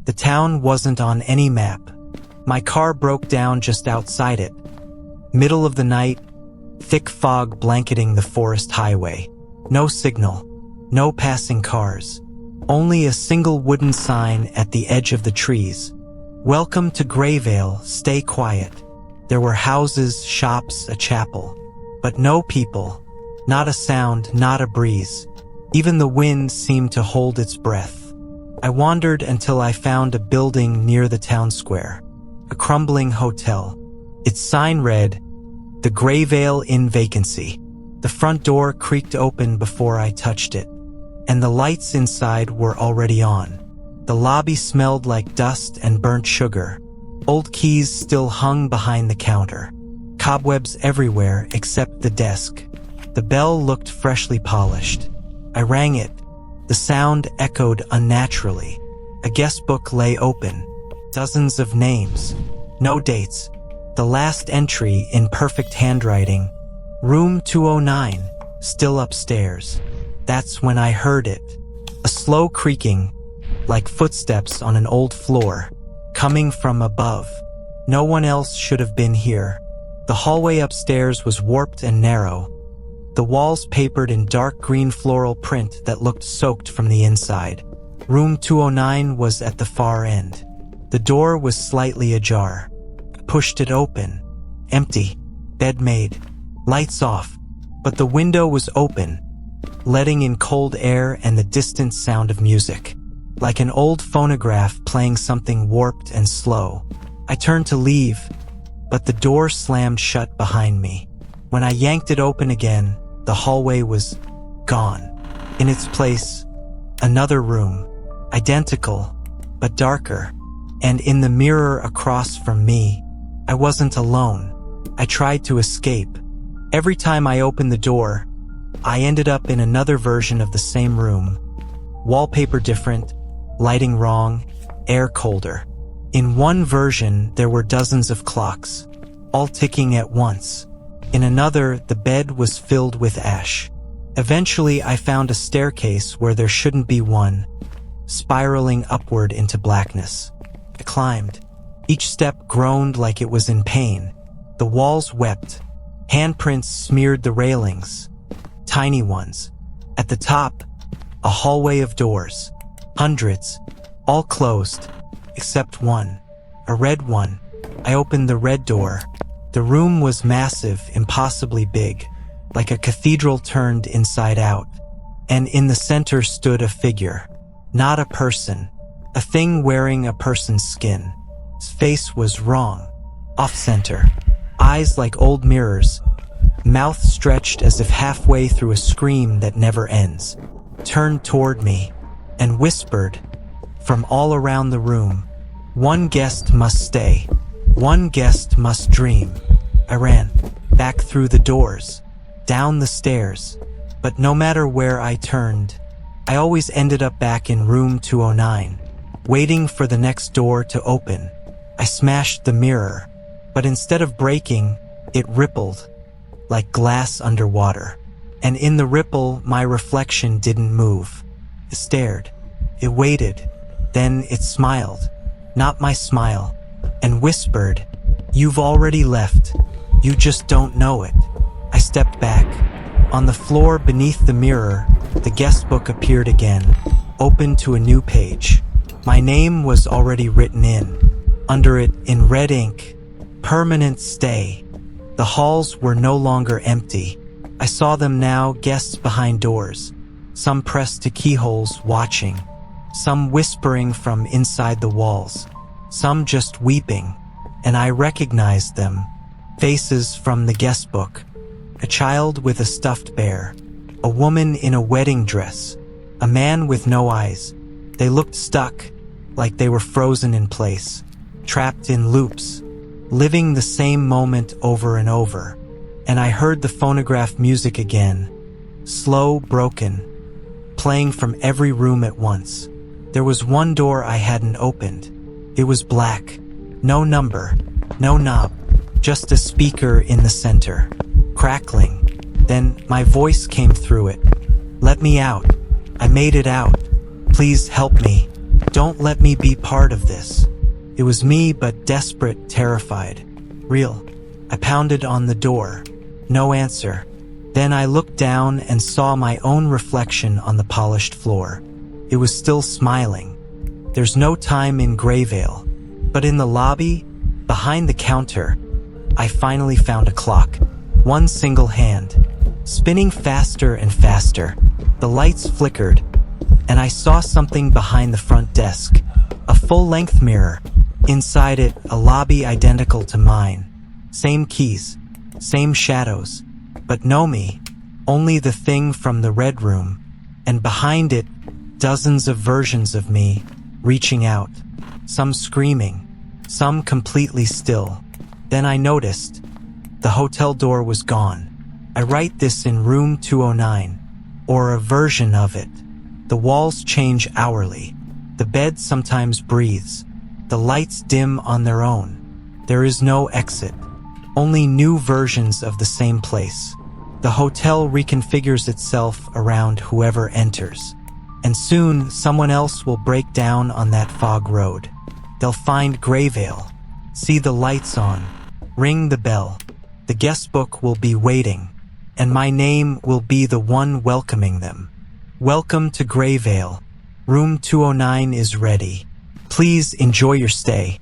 The town wasn't on any map. My car broke down just outside it. Middle of the night, thick fog blanketing the forest highway. No signal, no passing cars. Only a single wooden sign at the edge of the trees. Welcome to Greyvale, stay quiet. There were houses, shops, a chapel. But no people. Not a sound, not a breeze. Even the wind seemed to hold its breath. I wandered until I found a building near the town square. A crumbling hotel. Its sign read, "The Greyvale in vacancy." The front door creaked open before I touched it, and the lights inside were already on. The lobby smelled like dust and burnt sugar. Old keys still hung behind the counter. Cobwebs everywhere except the desk. The bell looked freshly polished. I rang it. The sound echoed unnaturally. A guest book lay open. Dozens of names. No dates. The last entry in perfect handwriting. Room 209, still upstairs. That's when I heard it. A slow creaking, like footsteps on an old floor, coming from above. No one else should have been here. The hallway upstairs was warped and narrow. The walls papered in dark green floral print that looked soaked from the inside. Room 209 was at the far end. The door was slightly ajar. Pushed it open. Empty. Bed made. Lights off. But the window was open, letting in cold air and the distant sound of music. Like an old phonograph playing something warped and slow. I turned to leave, but the door slammed shut behind me. When I yanked it open again, the hallway was gone. In its place, another room, identical, but darker. And in the mirror across from me, I wasn't alone. I tried to escape. Every time I opened the door, I ended up in another version of the same room. Wallpaper different, lighting wrong, air colder. In one version, there were dozens of clocks, all ticking at once. In another, the bed was filled with ash. Eventually, I found a staircase where there shouldn't be one, spiraling upward into blackness. I climbed. Each step groaned like it was in pain. The walls wept. Handprints smeared the railings. Tiny ones. At the top, a hallway of doors. Hundreds. All closed. Except one. A red one. I opened the red door. The room was massive, impossibly big, like a cathedral turned inside out. And in the center stood a figure. Not a person. A thing wearing a person's skin. His face was wrong. Off-center. Eyes like old mirrors. Mouth stretched as if halfway through a scream that never ends. Turned toward me and whispered from all around the room, "One guest must stay. One guest must dream." I ran back through the doors, down the stairs, but no matter where I turned, I always ended up back in room 209, waiting for the next door to open. I smashed the mirror, but instead of breaking, it rippled, like glass underwater. And in the ripple, my reflection didn't move. It stared. It waited. Then it smiled. Not my smile. And whispered, "You've already left. You just don't know it." I stepped back. On the floor beneath the mirror, the guest book appeared again, open to a new page. My name was already written in. Under it, in red ink, "Permanent stay." The halls were no longer empty. I saw them now, guests behind doors. Some pressed to keyholes, watching. Some whispering from inside the walls. Some just weeping. And I recognized them. Faces from the guest book. A child with a stuffed bear. A woman in a wedding dress. A man with no eyes. They looked stuck, like they were frozen in place. Trapped in loops. Living the same moment over and over. And I heard the phonograph music again. Slow, broken. Playing from every room at once. There was one door I hadn't opened. It was black. No number. No knob. Just a speaker in the center. Crackling. Then my voice came through it. "Let me out. I made it out. Please help me." Don't let me be part of this. It was me, but desperate, terrified. Real. I pounded on the door. No answer. Then I looked down and saw my own reflection on the polished floor. It was still smiling. There's no time in Greyvale. But in the lobby, behind the counter, I finally found a clock. One single hand, spinning faster and faster. The lights flickered, and I saw something behind the front desk. A full-length mirror. Inside it, a lobby identical to mine. Same keys, same shadows. But no me, only the thing from the red room. And behind it, dozens of versions of me, reaching out. Some screaming, some completely still. Then I noticed, the hotel door was gone. I write this in room 209, or a version of it. The walls change hourly. The bed sometimes breathes. The lights dim on their own. There is no exit, only new versions of the same place. The hotel reconfigures itself around whoever enters. And soon, someone else will break down on that fog road. They'll find Greyvale, see the lights on, ring the bell. The guest book will be waiting, and my name will be the one welcoming them. Welcome to Greyvale. Room 209 is ready. Please enjoy your stay.